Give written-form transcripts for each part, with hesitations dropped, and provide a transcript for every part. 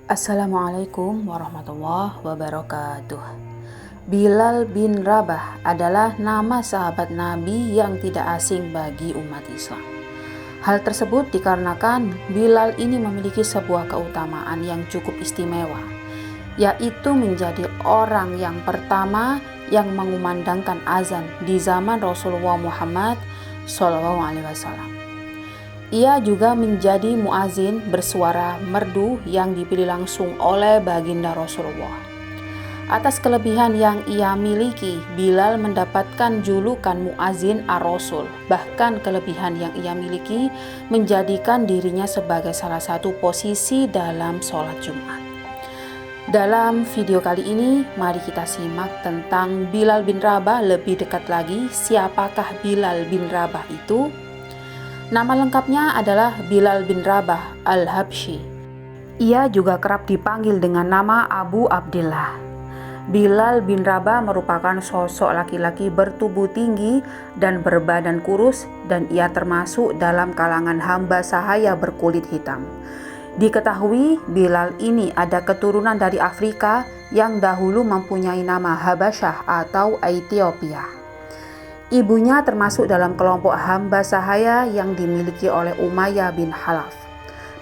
Assalamualaikum warahmatullahi wabarakatuh. Bilal bin Rabah adalah nama sahabat Nabi yang tidak asing bagi umat Islam. Hal tersebut dikarenakan Bilal ini memiliki sebuah keutamaan yang cukup istimewa, yaitu menjadi orang yang pertama yang mengumandangkan azan di zaman Rasulullah Muhammad SAW. Ia juga menjadi muazin bersuara merdu yang dipilih langsung oleh baginda Rasulullah. Atas kelebihan yang ia miliki, Bilal mendapatkan julukan muazin ar-Rasul. Bahkan kelebihan yang ia miliki menjadikan dirinya sebagai salah satu posisi dalam sholat Jumat. Dalam video kali ini, mari kita simak tentang Bilal bin Rabah lebih dekat lagi. Siapakah Bilal bin Rabah itu? Nama lengkapnya adalah Bilal bin Rabah al-Habsyi. Ia juga kerap dipanggil dengan nama Abu Abdillah. Bilal bin Rabah merupakan sosok laki-laki bertubuh tinggi dan berbadan kurus, dan ia termasuk dalam kalangan hamba sahaya berkulit hitam. Diketahui Bilal ini ada keturunan dari Afrika yang dahulu mempunyai nama Habasyah atau Ethiopia. Ibunya termasuk dalam kelompok hamba sahaya yang dimiliki oleh Umayyah bin Khalaf,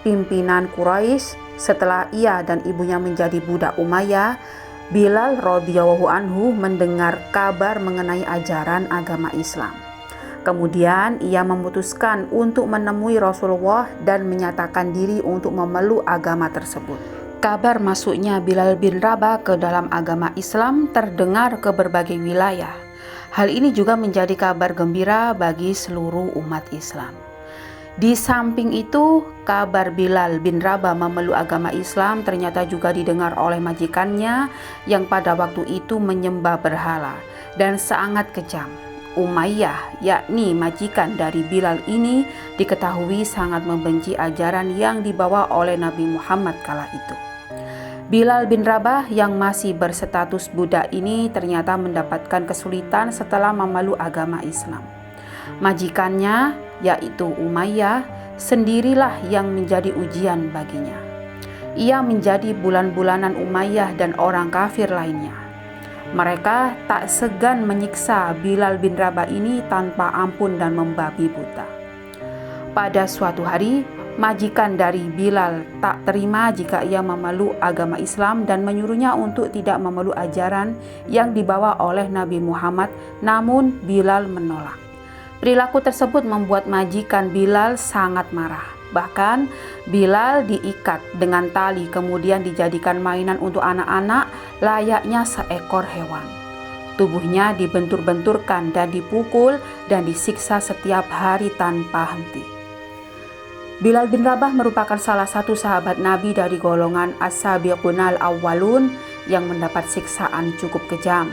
pimpinan Quraisy. Setelah ia dan ibunya menjadi budak Umayyah, Bilal radhiyallahu anhu mendengar kabar mengenai ajaran agama Islam. Kemudian ia memutuskan untuk menemui Rasulullah dan menyatakan diri untuk memeluk agama tersebut. Kabar masuknya Bilal bin Rabah ke dalam agama Islam terdengar ke berbagai wilayah. Hal ini juga menjadi kabar gembira bagi seluruh umat Islam. Di samping itu, kabar Bilal bin Rabah memeluk agama Islam ternyata juga didengar oleh majikannya yang pada waktu itu menyembah berhala dan sangat kejam. Umayyah, yakni majikan dari Bilal ini, diketahui sangat membenci ajaran yang dibawa oleh Nabi Muhammad kala itu. Bilal bin Rabah yang masih berstatus budak ini ternyata mendapatkan kesulitan setelah memeluk agama Islam. Majikannya, yaitu Umayyah, sendirilah yang menjadi ujian baginya. Ia menjadi bulan-bulanan Umayyah dan orang kafir lainnya. Mereka tak segan menyiksa Bilal bin Rabah ini tanpa ampun dan membabi buta. Pada suatu hari, majikan dari Bilal tak terima jika ia memeluk agama Islam dan menyuruhnya untuk tidak memeluk ajaran yang dibawa oleh Nabi Muhammad, namun Bilal menolak. Perilaku tersebut membuat majikan Bilal sangat marah. Bahkan Bilal diikat dengan tali kemudian dijadikan mainan untuk anak-anak layaknya seekor hewan. Tubuhnya dibentur-benturkan dan dipukul dan disiksa setiap hari tanpa henti. Bilal bin Rabah merupakan salah satu sahabat Nabi dari golongan as-sabiqunal awwalun yang mendapat siksaan cukup kejam.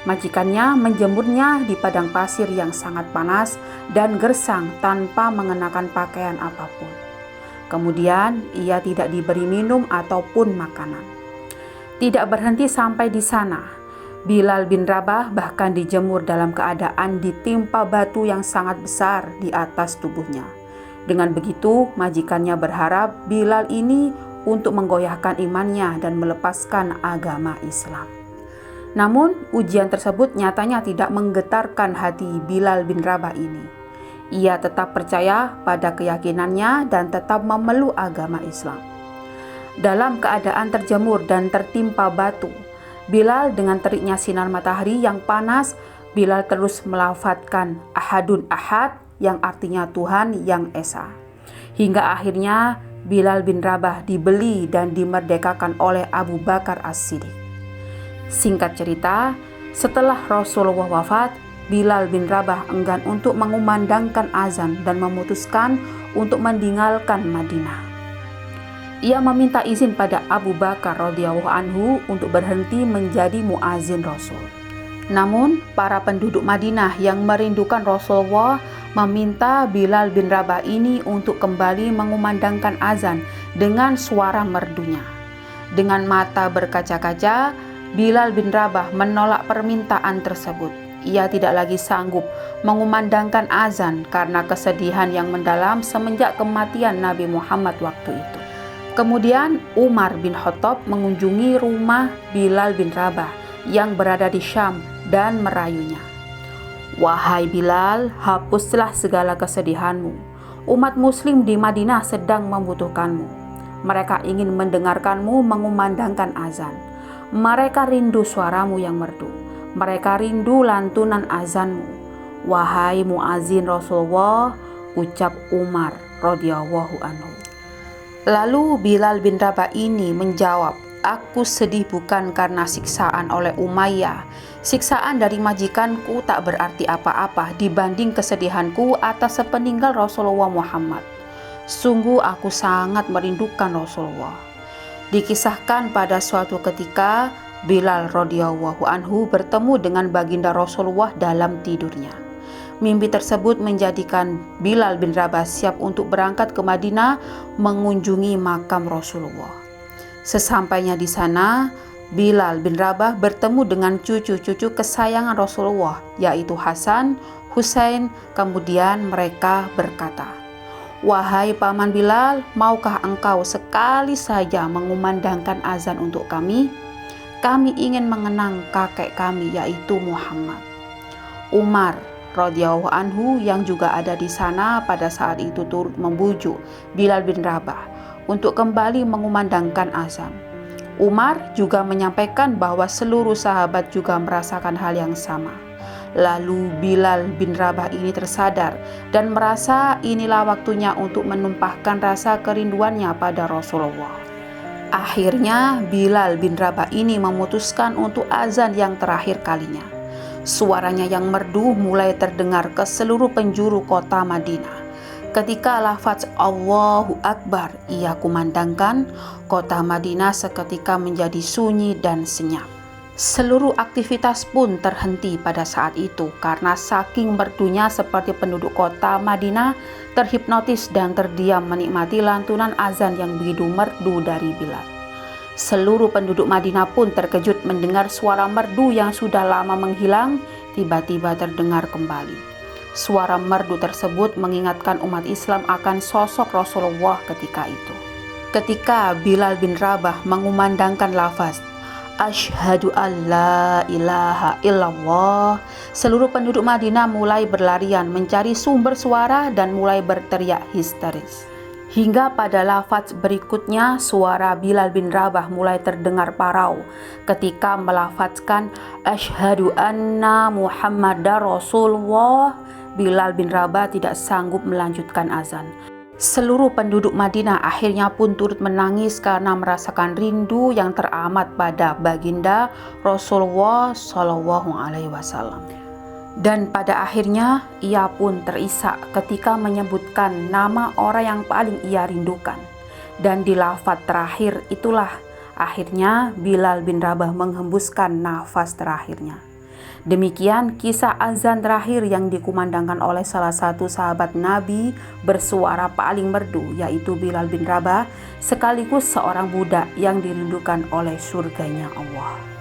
Majikannya menjemurnya di padang pasir yang sangat panas dan gersang tanpa mengenakan pakaian apapun. Kemudian ia tidak diberi minum ataupun makanan. Tidak berhenti sampai di sana. Bilal bin Rabah bahkan dijemur dalam keadaan ditimpa batu yang sangat besar di atas tubuhnya. Dengan begitu, majikannya berharap Bilal ini untuk menggoyahkan imannya dan melepaskan agama Islam. Namun, ujian tersebut nyatanya tidak menggetarkan hati Bilal bin Rabah ini. Ia tetap percaya pada keyakinannya dan tetap memeluk agama Islam. Dalam keadaan terjemur dan tertimpa batu, Bilal dengan teriknya sinar matahari yang panas, Bilal terus melafadzkan Ahadun Ahad, yang artinya Tuhan yang Esa. Hingga akhirnya Bilal bin Rabah dibeli dan dimerdekakan oleh Abu Bakar As-Siddiq. Singkat cerita, setelah Rasulullah wafat, Bilal bin Rabah enggan untuk mengumandangkan azan dan memutuskan untuk meninggalkan Madinah. Ia meminta izin pada Abu Bakar radhiyallahu anhu untuk berhenti menjadi muazin Rasul. Namun, para penduduk Madinah yang merindukan Rasulullah meminta Bilal bin Rabah ini untuk kembali mengumandangkan azan dengan suara merdunya. Dengan mata berkaca-kaca, Bilal bin Rabah menolak permintaan tersebut. Ia tidak lagi sanggup mengumandangkan azan karena kesedihan yang mendalam semenjak kematian Nabi Muhammad waktu itu. Kemudian Umar bin Khattab mengunjungi rumah Bilal bin Rabah yang berada di Syam dan merayunya. "Wahai Bilal, hapuslah segala kesedihanmu. Umat muslim di Madinah sedang membutuhkanmu. Mereka ingin mendengarkanmu mengumandangkan azan. Mereka rindu suaramu yang merdu. Mereka rindu lantunan azanmu. Wahai muazin Rasulullah," ucap Umar radhiyallahu anhu. Lalu Bilal bin Rabah ini menjawab, "Aku sedih bukan karena siksaan oleh Umayyah. Siksaan dari majikanku tak berarti apa-apa dibanding kesedihanku atas sepeninggal Rasulullah Muhammad. Sungguh aku sangat merindukan Rasulullah." Dikisahkan pada suatu ketika Bilal radhiyallahu anhu bertemu dengan baginda Rasulullah dalam tidurnya. Mimpi tersebut menjadikan Bilal bin Rabah siap untuk berangkat ke Madinah mengunjungi makam Rasulullah. Sesampainya di sana, Bilal bin Rabah bertemu dengan cucu-cucu kesayangan Rasulullah, yaitu Hasan, Husain. Kemudian mereka berkata, "Wahai Paman Bilal, maukah engkau sekali saja mengumandangkan azan untuk kami? Kami ingin mengenang kakek kami, yaitu Muhammad." Umar radhiyallahu anhu yang juga ada di sana pada saat itu turut membujuk Bilal bin Rabah untuk kembali mengumandangkan azan. Umar juga menyampaikan bahwa seluruh sahabat juga merasakan hal yang sama. Lalu Bilal bin Rabah ini tersadar dan merasa inilah waktunya untuk menumpahkan rasa kerinduannya pada Rasulullah. Akhirnya Bilal bin Rabah ini memutuskan untuk azan yang terakhir kalinya. Suaranya yang merdu mulai terdengar ke seluruh penjuru kota Madinah. Ketika lafaz Allahu Akbar ia kumandangkan, kota Madinah seketika menjadi sunyi dan senyap. Seluruh aktivitas pun terhenti pada saat itu karena saking merdunya seperti penduduk kota Madinah terhipnotis dan terdiam menikmati lantunan azan yang begitu merdu dari Bilal. Seluruh penduduk Madinah pun terkejut mendengar suara merdu yang sudah lama menghilang tiba-tiba terdengar kembali. Suara merdu tersebut mengingatkan umat Islam akan sosok Rasulullah ketika itu. Ketika Bilal bin Rabah mengumandangkan lafaz "Asyhadu an la ilaha illallah", seluruh penduduk Madinah mulai berlarian mencari sumber suara dan mulai berteriak histeris. Hingga pada lafaz berikutnya suara Bilal bin Rabah mulai terdengar parau ketika melafazkan "Asyhadu anna Muhammadar Rasulullah". Bilal bin Rabah tidak sanggup melanjutkan azan. Seluruh penduduk Madinah akhirnya pun turut menangis karena merasakan rindu yang teramat pada baginda Rasulullah Shallallahu Alaihi Wasallam. Dan pada akhirnya ia pun terisak ketika menyebutkan nama orang yang paling ia rindukan. Dan di lafaz terakhir itulah akhirnya Bilal bin Rabah menghembuskan nafas terakhirnya. Demikian kisah azan terakhir yang dikumandangkan oleh salah satu sahabat Nabi bersuara paling merdu, yaitu Bilal bin Rabah, sekaligus seorang budak yang dirindukan oleh surganya Allah.